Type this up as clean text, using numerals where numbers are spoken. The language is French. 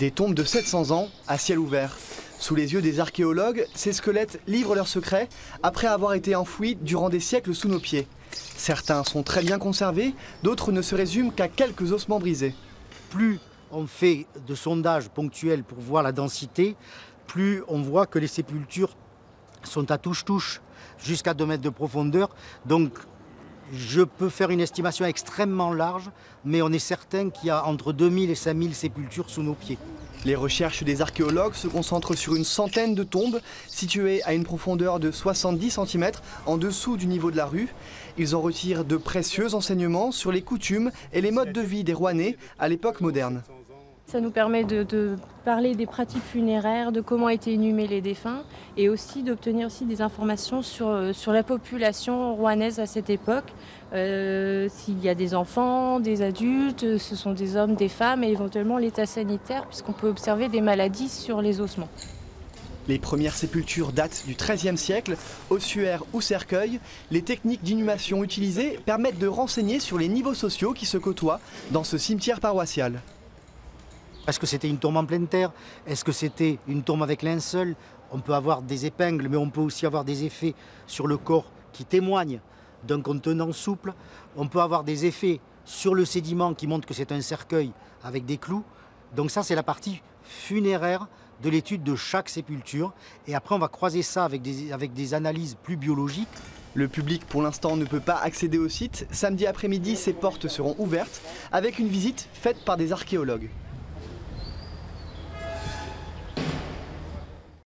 Des tombes de 700 ans à ciel ouvert. Sous les yeux des archéologues, ces squelettes livrent leurs secrets après avoir été enfouis durant des siècles sous nos pieds. Certains sont très bien conservés, d'autres ne se résument qu'à quelques ossements brisés. Plus on fait de sondages ponctuels pour voir la densité, plus on voit que les sépultures sont à touche-touche, jusqu'à 2 mètres de profondeur. Donc je peux faire une estimation extrêmement large, mais on est certain qu'il y a entre 2000 et 5000 sépultures sous nos pieds. Les recherches des archéologues se concentrent sur une centaine de tombes situées à une profondeur de 70 cm en dessous du niveau de la rue. Ils en retirent de précieux enseignements sur les coutumes et les modes de vie des Rouennais à l'époque moderne. Ça nous permet de parler des pratiques funéraires, de comment étaient inhumés les défunts et aussi d'obtenir aussi des informations sur la population rouennaise à cette époque. S'il y a des enfants, des adultes, ce sont des hommes, des femmes et éventuellement l'état sanitaire puisqu'on peut observer des maladies sur les ossements. Les premières sépultures datent du XIIIe siècle, ossuaires ou cercueils. Les techniques d'inhumation utilisées permettent de renseigner sur les niveaux sociaux qui se côtoient dans ce cimetière paroissial. Est-ce que c'était une tombe en pleine terre? Est-ce que c'était une tombe avec linceul? On peut avoir des épingles, mais on peut aussi avoir des effets sur le corps qui témoignent d'un contenant souple. On peut avoir des effets sur le sédiment qui montrent que c'est un cercueil avec des clous. Donc ça, c'est la partie funéraire de l'étude de chaque sépulture. Et après, on va croiser ça avec des analyses plus biologiques. Le public, pour l'instant, ne peut pas accéder au site. Samedi après-midi, ses portes seront ouvertes avec une visite faite par des archéologues.